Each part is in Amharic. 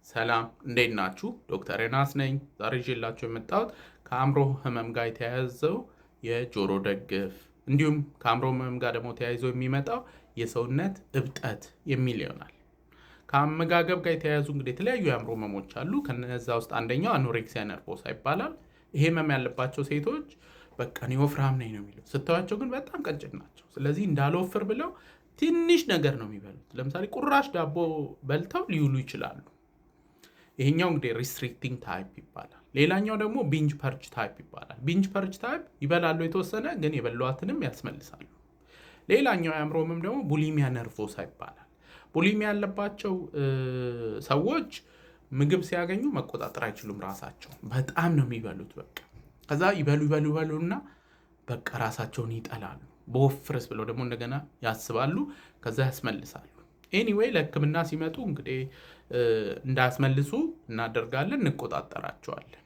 ሰላም እንዴት ናችሁ? ዶክተር ዮናስ ነኝ። ዛሬ ይዤላችሁ የመጣሁት ከአእምሮ ህመም ጋር የተያያዘው የጆሮ ደግፍ እንዲሁም ከአእምሮ ህመም ጋር ደግሞ ተያይዞ የሚመጣው የሰውነት እብጠት የሚል ይሆናል። ከአመጋገብ ጋር የተያያዙ እንግዲህ የተለያዩ የአእምሮ ህመሞች አሉ። ከነዛ ውስጥ አንደኛው አኖሬክሲያ ነርቮሳ ይባላል። ይሄ ህመም ያለባቸው ሴቶች በቃ እኔ ወፍራም ነኝ ነው የሚለው፣ ስታዩዋቸው ግን በጣም ቀጭን ናቸው። ስለዚህ እንዳልወፍር ብለው ትንሽ ነገር ነው የሚበሉት። ለምሳሌ ቁራሽ ዳቦ በልተው ሊውሉ ይችላሉ። ይሄኛው እንግዲህ ሪስትሪክቲንግ ታይፕ ይባላል። ሌላኛው ደግሞ ቢንጅ ፐርች ታይፕ ይባላል። ቢንጅ ፐርች ታይፕ ይበላሉ የተወሰነ ግን የበሏትንም ያስመልሳሉ። ሌላኛው የአእምሮ ህመም ደግሞ ቡሊሚያ ነርቮሳ ይባላል። ቡሊሚያ ያለባቸው ሰዎች ምግብ ሲያገኙ መቆጣጠር አይችሉም ራሳቸው፣ በጣም ነው የሚበሉት። በቃ ከዛ ይበሉና በቃ ራሳቸውን ይጠላሉ። በወፍርስ ብለው ደግሞ እንደገና ያስባሉ፣ ከዛ ያስመልሳሉ። ኤኒዌይ ለህክምና ሲመጡ እንግዲህ እንዳያስመልሱ እናደርጋለን፣ እንቆጣጠራቸዋለን።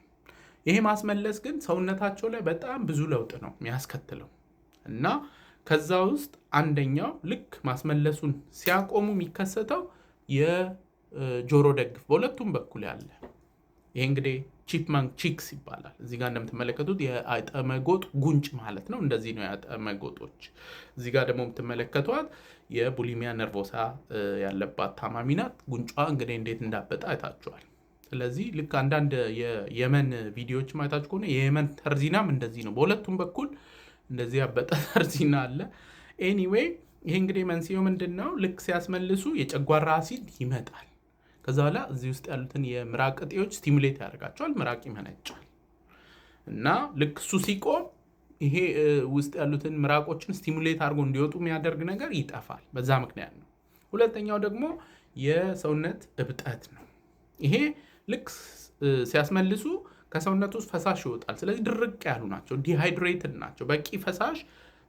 ይሄ ማስመለስ ግን ሰውነታቸው ላይ በጣም ብዙ ለውጥ ነው የሚያስከትለው እና ከዛ ውስጥ አንደኛው ልክ ማስመለሱን ሲያቆሙ የሚከሰተው የጆሮ ደግፍ በሁለቱም በኩል ያለ ይሄ እንግዲህ ቺፕማንክ ቺክስ ይባላል። እዚህ ጋር እንደምትመለከቱት የአጠመጎጥ ጉንጭ ማለት ነው። እንደዚህ ነው የአጠመጎጦች። እዚህ ጋር ደግሞ የምትመለከቷት የቡሊሚያ ነርቮሳ ያለባት ታማሚ ናት። ጉንጯ እንግዲህ እንዴት እንዳበጠ አይታችኋል። ስለዚህ ልክ አንዳንድ የየመን ቪዲዮዎች ማየታችሁ ከሆነ የየመን ተርዚናም እንደዚህ ነው። በሁለቱም በኩል እንደዚህ ያበጠ ተርዚና አለ። ኤኒዌይ ይሄ እንግዲህ መንስኤው ምንድን ነው? ልክ ሲያስመልሱ የጨጓራ አሲድ ይመጣል። ከዛ በኋላ እዚህ ውስጥ ያሉትን የምራቅ እጢዎች ስቲሙሌት ያደርጋቸዋል፣ ምራቅ ይመነጫል እና ልክ እሱ ሲቆም ይሄ ውስጥ ያሉትን ምራቆችን ስቲሙሌት አድርጎ እንዲወጡ የሚያደርግ ነገር ይጠፋል። በዛ ምክንያት ነው። ሁለተኛው ደግሞ የሰውነት እብጠት ነው። ይሄ ልክ ሲያስመልሱ ከሰውነት ውስጥ ፈሳሽ ይወጣል። ስለዚህ ድርቅ ያሉ ናቸው፣ ዲሃይድሬትድ ናቸው። በቂ ፈሳሽ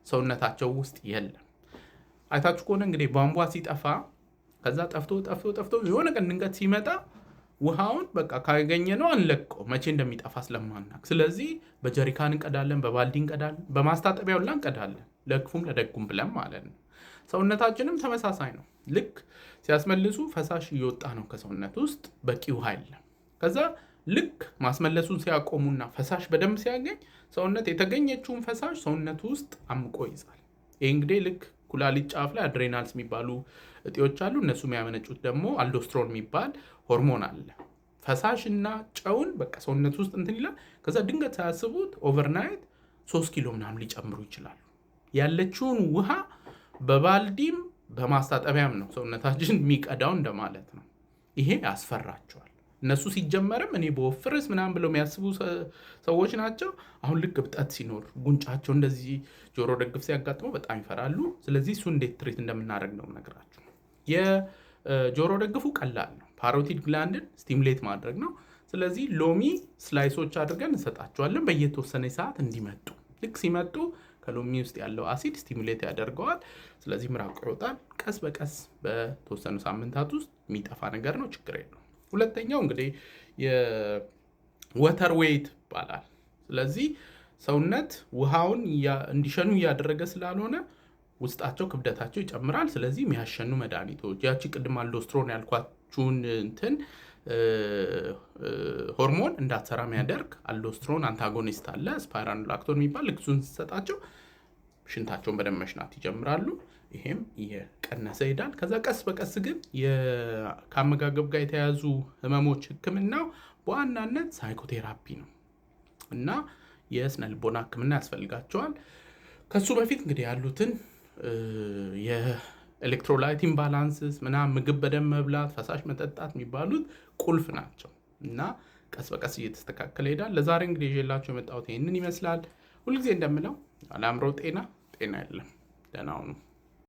ሰውነታቸው ውስጥ የለም። አይታችሁ ከሆነ እንግዲህ ቧንቧ ሲጠፋ ከዛ ጠፍቶ የሆነ ቀን ድንገት ሲመጣ ውሃውን በቃ ካገኘ ነው አንለቀው፣ መቼ እንደሚጠፋ ስለማናቅ። ስለዚህ በጀሪካን እንቀዳለን፣ በባልዲ እንቀዳለን፣ በማስታጠቢያው ላይ እንቀዳለን፣ ለክፉም ለደጉም ብለን ማለት ነው። ሰውነታችንም ተመሳሳይ ነው። ልክ ሲያስመልሱ ፈሳሽ እየወጣ ነው ከሰውነት ውስጥ፣ በቂ ውሃ የለም። ከዛ ልክ ማስመለሱን ሲያቆሙና ፈሳሽ በደንብ ሲያገኝ ሰውነት የተገኘችውን ፈሳሽ ሰውነቱ ውስጥ አምቆ ይዛል። ይህ እንግዲህ ልክ ኩላሊት ጫፍ ላይ አድሬናልስ የሚባሉ እጢዎች አሉ። እነሱ የሚያመነጩት ደግሞ አልዶስትሮን የሚባል ሆርሞን አለ። ፈሳሽ እና ጨውን በቃ ሰውነት ውስጥ እንትን ይላል። ከዛ ድንገት ሳያስቡት ኦቨርናይት 3 ኪሎ ምናምን ሊጨምሩ ይችላሉ። ያለችውን ውሃ በባልዲም በማስታጠቢያም ነው ሰውነታችን የሚቀዳው እንደማለት ነው። ይሄ ያስፈራቸዋል። እነሱ ሲጀመርም እኔ በወፍርስ ምናምን ብለው የሚያስቡ ሰዎች ናቸው። አሁን ልክ እብጠት ሲኖር ጉንጫቸው እንደዚህ ጆሮ ደግፍ ሲያጋጥመው በጣም ይፈራሉ። ስለዚህ እሱ እንዴት ትሪት እንደምናደርግ ነው ነግራችሁ። የጆሮ ደግፉ ቀላል ነው። ፓሮቲድ ግላንድን ስቲሙሌት ማድረግ ነው። ስለዚህ ሎሚ ስላይሶች አድርገን እንሰጣቸዋለን በየተወሰነ ሰዓት እንዲመጡ። ልክ ሲመጡ ከሎሚ ውስጥ ያለው አሲድ ስቲሙሌት ያደርገዋል። ስለዚህ ምራቁ ይወጣል። ቀስ በቀስ በተወሰኑ ሳምንታት ውስጥ የሚጠፋ ነገር ነው፣ ችግር የለውም። ሁለተኛው እንግዲህ የወተር ዌይት ይባላል። ስለዚህ ሰውነት ውሃውን እንዲሸኑ እያደረገ ስላልሆነ ውስጣቸው ክብደታቸው ይጨምራል። ስለዚህ የሚያሸኑ መድኃኒቶች ያቺ ቅድም አልዶስትሮን ያልኳችሁን እንትን ሆርሞን እንዳትሰራ የሚያደርግ አልዶስትሮን አንታጎኒስት አለ፣ ስፓይራኖላክቶን የሚባል ልክ እሱን ሲሰጣቸው ሽንታቸውን በደንብ መሽናት ይጀምራሉ። ይሄም እየቀነሰ ይሄዳል። ከዛ ቀስ በቀስ ግን ከአመጋገብ ጋር የተያያዙ ህመሞች ህክምናው በዋናነት ሳይኮቴራፒ ነው እና የስነ ልቦና ህክምና ያስፈልጋቸዋል። ከሱ በፊት እንግዲህ ያሉትን የኤሌክትሮላይት ኢምባላንስስ ምናምን፣ ምግብ በደንብ መብላት፣ ፈሳሽ መጠጣት የሚባሉት ቁልፍ ናቸው እና ቀስ በቀስ እየተስተካከለ ይሄዳል። ለዛሬ እንግዲህ ይዤላችሁ የመጣሁት ይህንን ይመስላል። ሁልጊዜ እንደምለው ለአእምሮ ጤና የለም። ደህና ሁኑ።